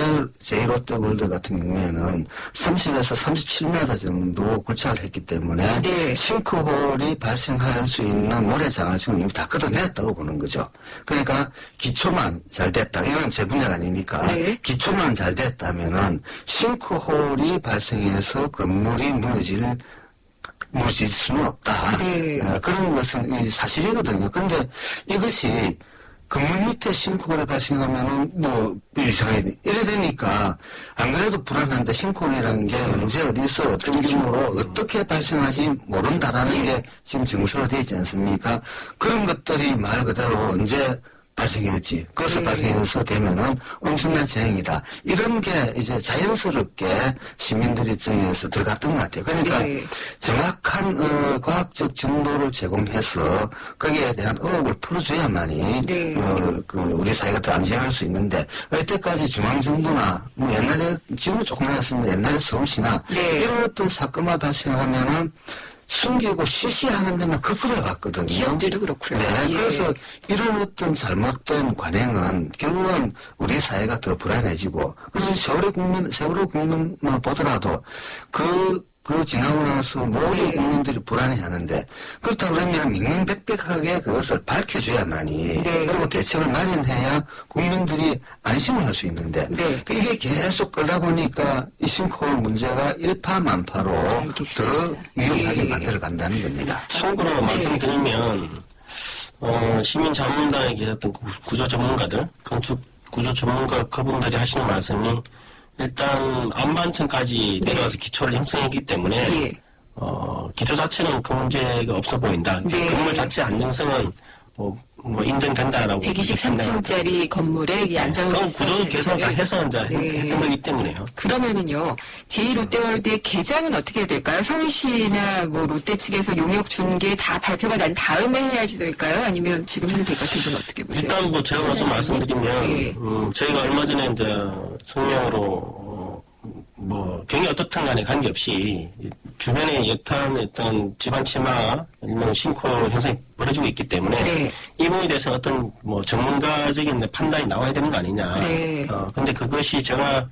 제1롯데월드 같은 경우에는 30에서 37m 정도 굴착을 했기 때문에 네. 싱크홀이 발생할 수 있는 모래 자갈층은 이미 다 걷어냈다고 보는 거죠. 그러니까 기초만 잘 됐다. 이건 제 분야가 아니니까 네. 기초만 잘 됐다면은 싱크홀이 발생해서 건물이 무너질 수는 없다. 네. 그런 것은 사실이거든요. 근데 이것이 건물 밑에 싱크홀이 발생하면은 이상해. 이래 되니까 안 그래도 불안한데 싱크홀이라는 게 언제 어디서 어떤 규모로 어떻게 발생하지 모른다라는 게 지금 정서로 되어 있지 않습니까? 그런 것들이 말 그대로 언제 발생할지, 그것을 네. 발생해서 되면은 엄청난 재앙이다. 이런 게 이제 자연스럽게 시민들 입장에서 들어갔던 것 같아요. 그러니까 네. 정확한 과학적 정보를 제공해서 거기에 대한 의혹을 풀어줘야만이 네. 우리 사회가 더 안전할 수 있는데 여태까지 중앙정부나 옛날에 지금은 조금 나았습니다. 옛날에 서울시나 네. 이런 어떤 사건만 발생하면은 숨기고 시시하는 데만 급급해 왔거든요. 기업들도 그렇고요. 네, 예. 그래서 이런 어떤 잘못된 관행은 결국은 우리 사회가 더 불안해지고, 그래서 세월호 국민만 보더라도 그 지나고 나서 모든 네. 국민들이 불안해하는데, 그렇다 그러면 명명백백하게 그것을 밝혀줘야만이, 네. 그리고 대책을 마련해야 국민들이 안심을 할 수 있는데, 네. 이게 계속 끌다 보니까 이 싱크홀 문제가 일파만파로 알겠습니다. 더 위험하게 예. 만들어 간다는 겁니다. 참고로 말씀드리면 시민자문당에 계셨던 구조 전문가들, 건축 구조 전문가 그분들이 하시는 말씀이 일단 안반층까지 내려와서 기초를 형성했기 때문에 예. 기초 자체는 그 문제가 없어 보인다. 네. 건물 자체 안정성은 인정된다라고. 123층짜리 건물의 이 안전 그건 구조 개선 다 해서 이제 네. 했던 거기 때문에요. 그러면은요, 제2롯데월드의 개장은 어떻게 해야 될까요? 서울시나 롯데 측에서 용역 준 게 다 발표가 난 다음에 해야지 될까요? 아니면 지금 해도 될 것 같은 분 어떻게 보세요? 일단 제가 먼저 말씀드리면 예. 저희가 얼마 전에 이제 성명으로 경이 어떻든 간에 관계없이 주변에 여타한 어떤 집안 침하, 일명 싱크홀 현상이 벌어지고 있기 때문에 네. 이 부분에 대해서 어떤 전문가적인 판단이 나와야 되는 거 아니냐. 네. 근데 그것이 제가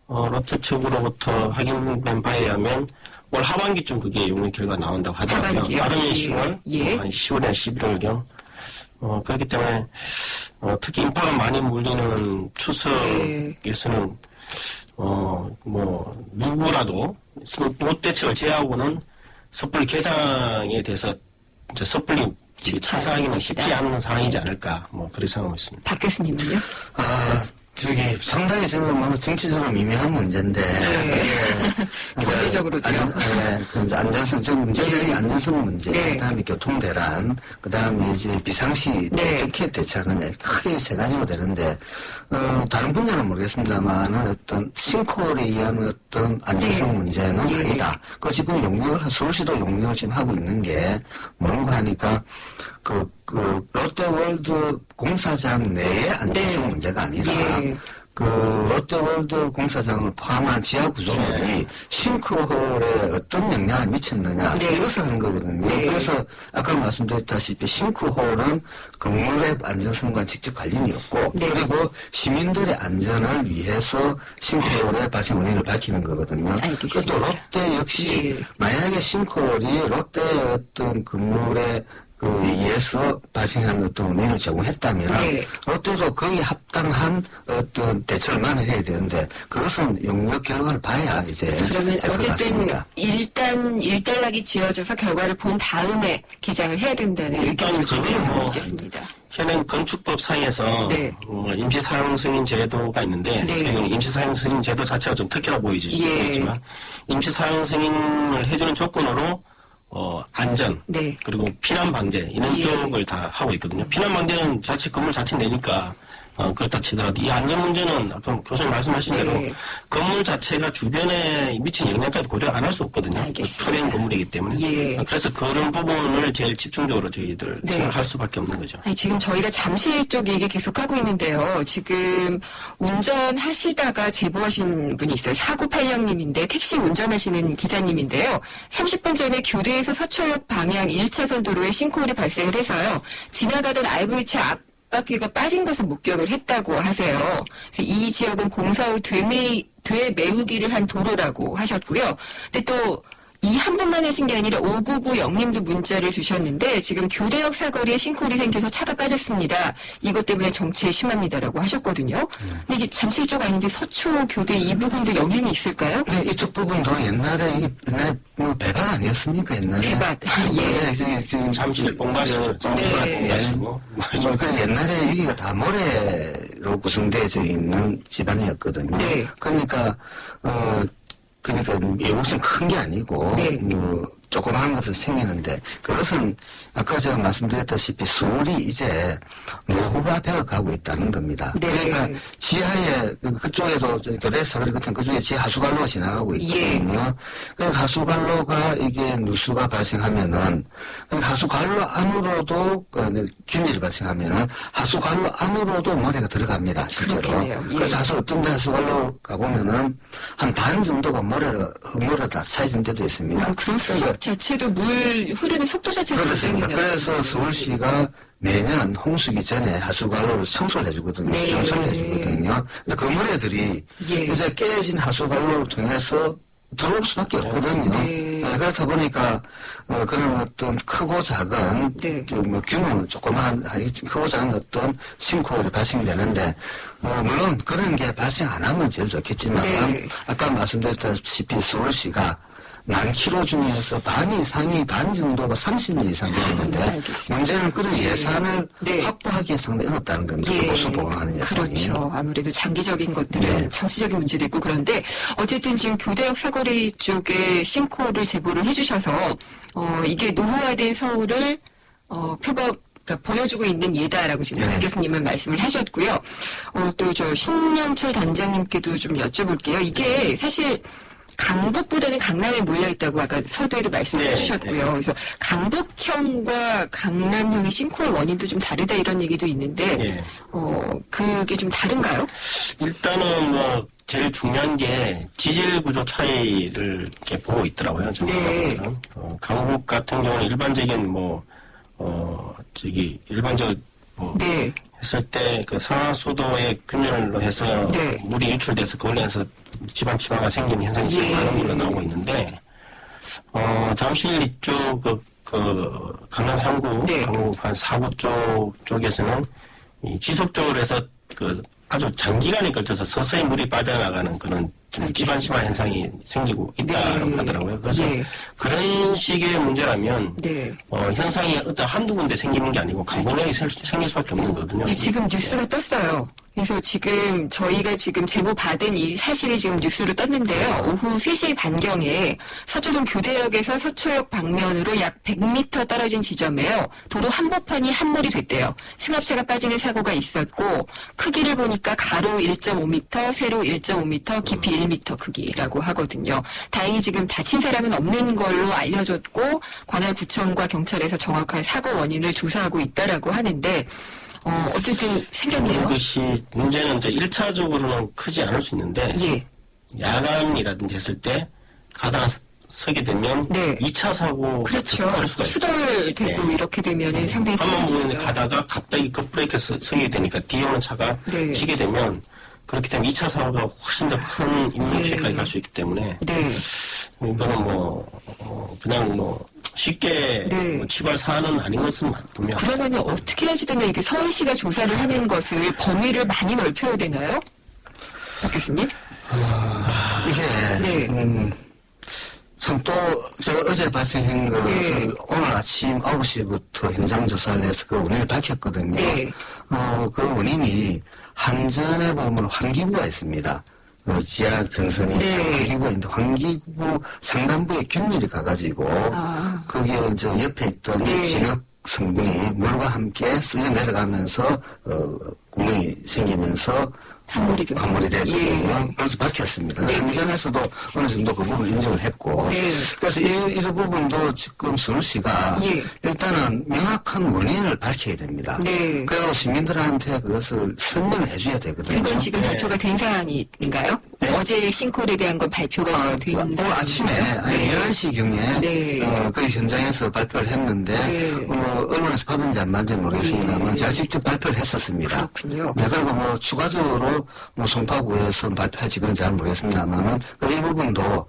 롯데 측으로부터 확인된 바에 의하면 올 하반기쯤 그게 용역 결과가 나온다고 하더라고요. 하반기요? 빠르면 예. 10월, 예. 한 10월이나 11월경. 그렇기 때문에 특히 인파가 많이 몰리는 추석에서는 누구라도 롯데 측을 제외하고는 섣불리 개장에 대해서 이제 섣불리 쉽지 않을 찬성하기는 것이다. 쉽지 않은 상황이지 않을까 그렇게 생각하고 있습니다. 박 교수님은요? 상당히 지금 뭐 정치적으로 미묘한 문제인데. 이제 경제적으로도요. 그 이제 안전성, 좀 문제들이 안전성 문제, 네. 그다음에 교통대란, 그다음에 이제 비상시 네. 어떻게 대처하느냐, 크게 세 가지로 되는데, 다른 분야는 모르겠습니다만은 어떤 싱크홀에 의한 어떤 안전성 네. 문제는 예. 아니다. 그 지금 서울시도 용역을 지금 하고 있는 게 뭔가 하니까, 롯데월드 공사장 내의 안전성 네. 문제가 아니라, 예. 롯데월드 공사장을 포함한 지하 구조물이 싱크홀에 어떤 영향을 미쳤느냐, 네. 이것을 하는 거거든요. 네. 그래서 아까 말씀드렸다시피 싱크홀은 건물의 안전성과 직접 관련이 없고, 네. 그리고 시민들의 안전을 위해서 싱크홀의 발생 원인을 밝히는 거거든요. 알겠습니다. 그것도 롯데 역시 예. 만약에 싱크홀이 롯데의 어떤 건물에 의해서 발생한 어떤 원인을 제공했다면 네. 롯데도 거기에 합당한 어떤 대처를 마련해야 되는데 그것은 용역 결과를 봐야 이제 그러면 될 것 어쨌든 같습니다. 일단 일단락이 지어져서 결과를 본 다음에 개장을 해야 된다는 일단 의견을 그거는 제가 뭐 묻겠습니다. 현행 건축법 상에서 네. 임시 사용 승인 제도가 있는데 네. 저희는 임시 사용 승인 제도 자체가 좀 특혜라 보이지만 임시 사용 승인을 해주는 조건으로 안전 네. 그리고 피난 방제 이런 예. 쪽을 다 하고 있거든요. 피난 방제는 건물 자체 내니까 그렇다 치더라도 이 안전 문제는 아까 교수님 말씀하신 네. 대로 건물 자체가 주변에 미친 영향까지 고려 안 할 수 없거든요. 알겠습니다. 초래인 건물이기 때문에. 예. 그래서 그런 부분을 제일 집중적으로 저희들 네. 생각할 수밖에 없는 거죠. 아니, 지금 저희가 잠실 쪽 얘기 계속 하고 있는데요. 지금 운전하시다가 제보하신 분이 있어요. 4986님인데 택시 운전하시는 기사님인데요. 30분 전에 교대에서 서초역 방향 1차선 도로에 싱크홀이 발생을 해서요. 지나가던 RV차 앞 바퀴가 빠진 것을 목격을 했다고 하세요. 그래서 이 지역은 공사 후 되메우기를 한 도로라고 하셨고요. 근데 또 이 한 분만 하신 게 아니라 5990님도 문자를 주셨는데 지금 교대역 사거리에 싱크홀이 생겨서 차가 빠졌습니다. 이것 때문에 정체에 심합니다라고 하셨거든요. 근데 이게 잠실 쪽 아닌데 서초 교대 이 부분도 영향이 있을까요? 네, 이쪽 부분도 옛날에 뭐 배반 아니었습니까 옛날에? 배반. 예. 네, 지금 잠실 뽕가시죠. 잠실 네. 뽕가시고. 그 옛날에 여기가 다 모래로 구성되어져 있는 집안이었거든요. 네. 그러니까 외국은 큰 게 아니고 네. 뭐 조그마한 것은 생기는데 그것은 아까 제가 말씀드렸다시피 서울이 이제 노후가 되어가고 있다는 겁니다. 네. 그러니까 지하에 그쪽에도 교대에서 그렇거든 그중에 지하 하수관로가 지나가고 있거든요. 그러니까 하수관로가 이게 누수가 발생하면은 하수관로 안으로도 균일이 발생하면은 하수관로 안으로도 모래가 들어갑니다. 실제로. 그렇겠네요. 예. 그래서 어떤 데 하수관로 가보면은 한 반 정도가 흙모래가 다 차있는 데도 있습니다. 그럼 수속 자체도 물 흐르는 속도 자체가 그렇습니다. 굉장히 그래서 서울시가 매년 홍수기 전에 하수관로를 청소를 해주거든요. 네. 수정을 해주거든요. 근데 그 모래들이 예. 이제 깨진 하수관로를 통해서 들어올 수밖에 없거든요. 네. 그렇다 보니까 그런 어떤 크고 작은 네. 뭐 규모는 조그마한 크고 작은 어떤 싱크홀이 발생되는데 물론 그런 게 발생 안 하면 제일 좋겠지만 네. 아까 말씀드렸다시피 서울시가 10,000km 중에서 반 이상이 반 정도가 30년 이상 되는데 알겠습니다. 문제는 그런 예산을 네. 확보하기에 상당히 어렵다는 겁니다. 예. 보수 보강하는 예산이. 그렇죠. 아무래도 장기적인 것들은 네. 정치적인 문제도 있고 그런데 어쨌든 지금 교대역 사거리 쪽에 싱크홀을 제보를 해주셔서 이게 노후화된 서울을 그러니까 보여주고 있는 예다라고 지금 박 교수님은 말씀을 하셨고요. 또 저 신영철 단장님께도 좀 여쭤볼게요. 이게 사실 강북보다는 강남에 몰려있다고 아까 서두에도 말씀을 네, 해주셨고요. 그래서 강북형과 강남형의 싱크홀 원인도 좀 다르다 이런 얘기도 있는데 네. 그게 좀 다른가요? 일단은 뭐 제일 중요한 게 지질 구조 차이를 이렇게 보고 있더라고요. 네. 강북 같은 경우는 일반적인 일반적 네. 했을 때 그 상하수도의 균열로 해서 네. 물이 유출돼서 그걸로 해서 집안 침하가 생기는 현상이 지금 예. 많은 걸로 나오고 있는데 잠실 이쪽 강남 3구 네. 강북 한 4구 쪽에서는 이 지속적으로 해서 아주 장기간에 걸쳐서 서서히 물이 빠져나가는 그런 좀 지반 침하 현상이 생기고 있다고 네. 하더라고요. 그래서 네. 그런 식의 문제라면 네. 현상이 어떤 한두 군데 생기는 게 아니고 강건하게 생길 수밖에 없는 거거든요. 네, 지금 뉴스가 떴어요. 그래서 지금 저희가 지금 제보 받은 이 사실이 지금 뉴스로 떴는데요. 오후 3시 반경에 서초동 교대역에서 서초역 방면으로 약 100m 떨어진 지점에요. 도로 한복판이 함몰이 됐대요. 승합차가 빠지는 사고가 있었고 크기를 보니까 가로 1.5m, 세로 1.5m, 깊이 1m 크기라고 하거든요. 다행히 지금 다친 사람은 없는 걸로 알려졌고 관할구청과 경찰에서 정확한 사고 원인을 조사하고 있다라고 하는데 어쨌든 생겼네요. 그것이 문제는 이제 1차적으로는 크지 않을 수 있는데 예. 야간이라든지 했을 때 가다가 서게 되면 네. 2차 사고가 그렇죠. 할 수가 있어요. 수덜되고 네. 이렇게 되면은 상당히 한번 큰 보면 문제가. 가다가 갑자기 급브레이크 서게 되니까 뒤에 오는 차가 네. 치게 되면 그렇게 되면 2차 사고가 훨씬 더 큰 인명 예. 피해까지 갈 수 있기 때문에 네. 이거는 그냥 쉽게 네. 치부할 사안은 아닌 것은 분명. 그러면은 어떻게 하시든지 이게 서울시가 조사를 하는 것을 범위를 많이 넓혀야 되나요? 박 교수님? 이게 네. 참 또 제가 어제 발생한 것을 네. 오늘 아침 9시부터 현장 조사를 해서 그 원인을 밝혔거든요. 네. 그 원인이 한전에 보면 환기구가 있습니다. 지하 정선이 네. 환기구가 있는데 환기구 상단부에 균열이 가가지고 거기에 이제 옆에 있던 네. 진흙 성분이 물과 함께 쓸려 내려가면서 구멍이 생기면서 함몰이 되고. 함몰이 되거든요. 예. 그래서 밝혔습니다. 네. 행정에서도 어느 정도 그 부분을 인정을 했고 네. 그래서 이 부분도 지금 서울시가 예. 일단은 명확한 원인을 밝혀야 됩니다. 네. 그리고 시민들한테 그것을 설명을 해줘야 되거든요. 그건 지금 발표가 된 사안인가요? 네. 어제 싱크홀에 대한 건 발표가 지금 된 오늘 아침에 네. 11시경에 네. 그 현장에서 발표를 했는데 네. 언론에서 받은지 안 받은지 모르겠습니다만 네. 제가 직접 발표를 했었습니다. 그렇군요. 네, 그리고 추가적으로 송파구에서 발표할지 그건 잘 모르겠습니다만은 이 부분도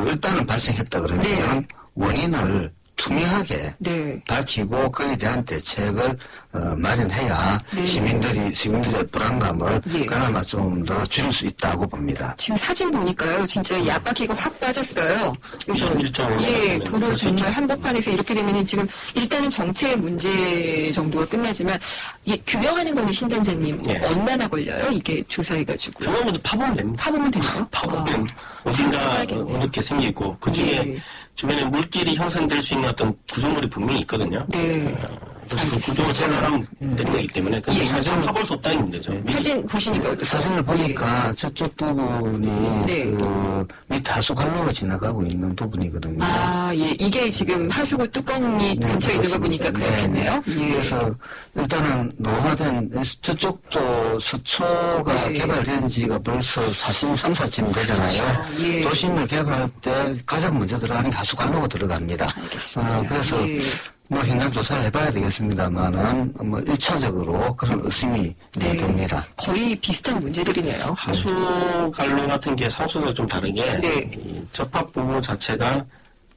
일단은 발생했다 그러면 네. 원인을 투명하게 네. 밝히고 그에 대한 대책을 마련해야 네. 시민들의 불안감을 예. 그나마 좀 더 줄일 수 있다고 봅니다. 지금 사진 보니까요, 진짜 이 앞바퀴가 확 빠졌어요. 그래서 1.5 예, 면 도로 그럴 수 있죠. 정말 한복판에서 이렇게 되면은 지금 일단은 정체 문제 정도가 끝나지만 이게 규명하는 거는 신단장님 예. 얼마나 걸려요? 이게 조사해가지고 중요한 건 파보면 됩니다. 파보면 되나요? 파보면 아, 어딘가 파봐야겠네요. 이렇게 생기고 그 중에 네. 주변에 물길이 형성될 수 있는 어떤 구조물이 분명히 있거든요. 네. 그래서 그 구조를 제거하면 되는 거기 때문에 근데 예. 사실 파볼 수 없다는 문제죠. 사진 보시니까 어떠세요? 사진을 보니까 저쪽 부분이 네. 밑 하수관로가 지나가고 있는 부분이거든요. 아, 예. 이게 지금 하수구 뚜껑이 네, 근처에 있는 거 그렇습니다. 보니까 그렇겠네요. 네. 예. 그래서 일단은 노화된 저쪽도 서초가 네. 개발된 지가 벌써 3, 4쯤 되잖아요. 예. 도심을 개발할 때 가장 먼저 들어가는 게 하수관로가 들어갑니다. 알겠습니다. 그래서 예. 현장 조사를 해봐야 되겠습니다만은 1차적으로 그런 의심이 네. 됩니다. 거의 비슷한 문제들이네요. 하수관로 같은 게 상수도가 좀 다르게 네. 이 접합 부분 자체가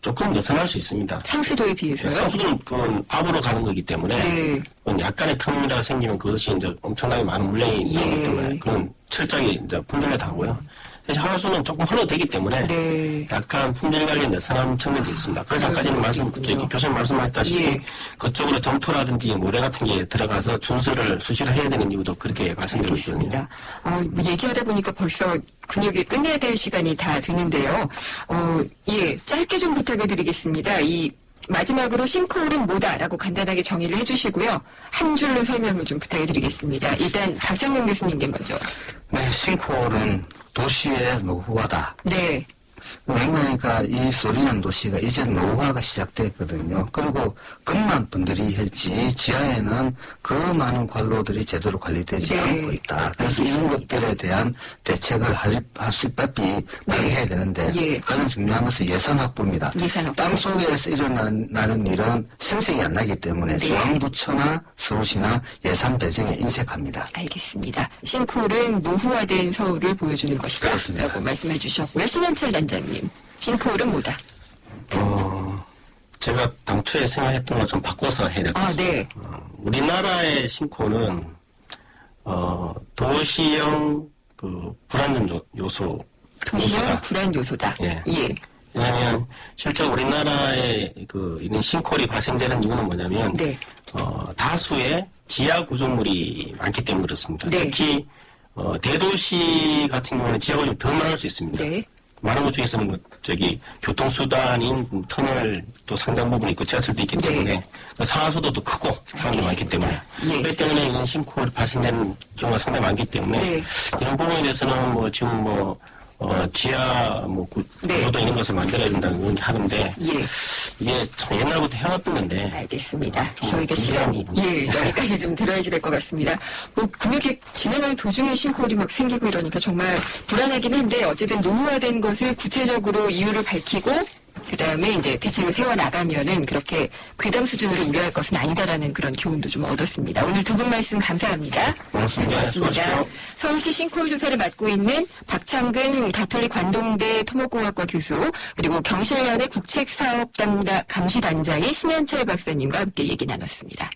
조금 느슨할 수 있습니다. 상수도에 비해서요? 상수도는 그건 압으로 가는 거기 때문에 네. 그건 약간의 틈이라 생기면 그것이 이제 엄청나게 많은 물량이 예. 나오기 때문에 그건 철저하게 이제 품질에 다고요. 그래서 하수는 조금 흘러되기 때문에 네. 약간 품질 관련 느슨한 측면도 있습니다. 그래서 아까 전에 그렇군요. 교수님 말씀하셨다시피 예. 그쪽으로 점토라든지 모래 같은 게 들어가서 준수를 수시로 해야 되는 이유도 그렇게 말씀드리고 있거든요. 알겠습니다. 뭐 얘기하다 보니까 벌써 근육이 끝내야 될 시간이 다 되는데요. 예, 짧게 좀 부탁을 드리겠습니다. 마지막으로 싱크홀은 뭐다라고 간단하게 정의를 해주시고요. 한 줄로 설명을 좀 부탁을 드리겠습니다. 일단 박창근 교수님께 먼저. 네, 싱크홀은 도시의 노후화다. 네. 왜냐하니까 이 소리난 도시가 이제 노후화가 시작됐거든요. 그리고 끝만 분들이 했지 지하에는 그 많은 관로들이 제대로 관리되지 네. 않고 있다. 그래서 이런 것들에 대한 대책을 하실밥이 마련해야 되는데 예. 가장 중요한 것은 예산 확보입니다. 예산 확보. 땅 속에서 일어나는 일은 생색이 안 나기 때문에 네. 중앙부처나 서울시나 예산 배정에 인색합니다. 알겠습니다. 싱크홀은 노후화된 서울을 보여주는 것이다. 그렇습니다. 라고 말씀해 주셨고요. 신현철 단장님. 싱크홀은 뭐다? 제가 당초에 생각했던 것 좀 바꿔서 해야 될 것 아, 같습니다. 네. 우리나라의 싱크홀은 도시형 불안전 요소다. 도시형 불안 요소다. 예. 예. 왜냐하면 실제 우리나라에 이런 싱크홀이 발생되는 이유는 뭐냐면 네. 다수의 지하 구조물이 많기 때문에 그렇습니다. 네. 특히 대도시 같은 경우는 지하 구조물이 더 많을 수 있습니다. 네. 많은 것 중에서는 교통수단인 터널도 상당 부분 있고 지하철도 있기 때문에 상하수도도 크고 사람들이 많기 때문에 예. 그렇기 때문에 이런 싱크홀이 발생되는 경우가 상당히 많기 때문에 네. 이런 부분에 대해서는 지금 지하 네. 구조도 이런 것을 만들어야 된다고 하는데 예. 이게 참 옛날부터 해왔던 건데 알겠습니다. 좀 저희가 문제가 시간이 여기까지 좀 들어야지 될 것 같습니다. 금융계 진행하는 도중에 싱크홀이 막 생기고 이러니까 정말 불안하긴 한데 어쨌든 노후화된 것을 구체적으로 이유를 밝히고 그다음에 이제 대책을 세워 나가면은 그렇게 괴담 수준으로 우려할 것은 아니다라는 그런 교훈도 좀 얻었습니다. 오늘 두 분 말씀 감사합니다. 고맙습니다. 수고하셨습니다. 서울시 싱크홀 조사를 맡고 있는 박창근 가톨릭 관동대 토목공학과 교수 그리고 경실련의 국책사업 담당 감시단장인 신현철 박사님과 함께 얘기 나눴습니다.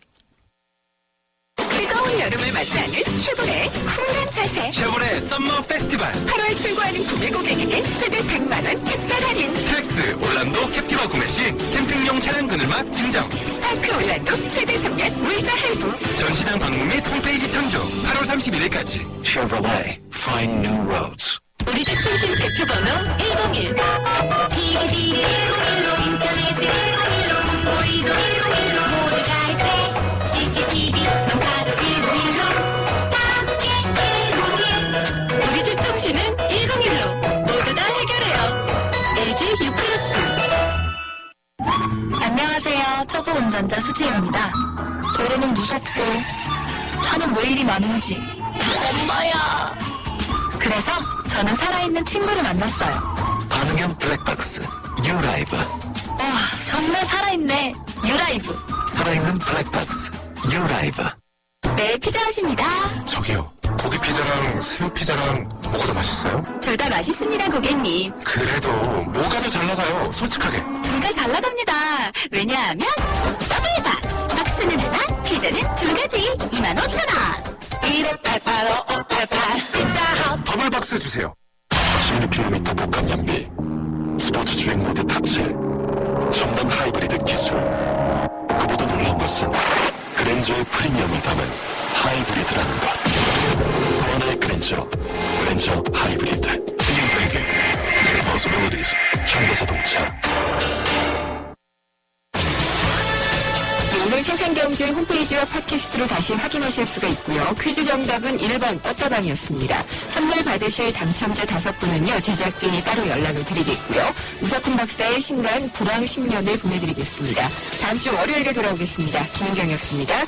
뜨거운 여름을 맞이하는 쉐보레의 쿨한 자세. 쉐보레 썸머 페스티벌 8월 출고하는 구매 고객에게 최대 100만원 특별 할인. 트랙스 올란도 캡티바 구매 시 캠핑용 차량 그늘막 증정. 스파크 올란도 최대 3년 물자 할부. 전시장 방문 및 홈페이지 참조 8월 31일까지. Chevrolet, find new roads. 우리 집 통신 대표번호 101. TVG 101로 인터넷 101로 홍보이도 101로 모두가 할 때 CCTV 농가도 101로 함께 101. 우리 집 통신은 101로 모두 다 해결해요. LG U+. 안녕하세요. 초보 운전자 수지입니다. 도로는 무섭고 차는 왜 이리 많은지. 엄마야. 그래서 저는 살아있는 친구를 만났어요. 반응형 블랙박스 유라이브. 와, 정말 살아있네. 유라이브. 살아있는 블랙박스 유라이브. 네, 피자헛입니다. 저기요, 고기 피자랑 새우 피자랑 뭐가 더 맛있어요? 둘 다 맛있습니다, 고객님. 그래도 뭐가 더 잘 나가요? 솔직하게. 둘 다 잘 나갑니다. 왜냐하면 더블 박스. 박스는 하나, 피자는 두 가지. 25,000원. 1588-5588 피자헛. 더블 박스 주세요. 16km 복합 연비, 스포츠 주행 모드 탑재, 첨단 하이브리드 기술. 그보다 놀라운 것은 그랜저의 프리미엄을 담은 하이브리드라는 것. 또 하나의 그랜저 하이브리드. New thinking, new possibilities. 현대자동차. 오늘 세상경제 홈페이지와 팟캐스트로 다시 확인하실 수가 있고요. 퀴즈 정답은 1번 떴다방이었습니다. 선물 받으실 당첨자 5분은요. 제작진이 따로 연락을 드리겠고요. 우석훈 박사의 신간 불황 10년을 보내드리겠습니다. 다음 주 월요일에 돌아오겠습니다. 김은경이었습니다.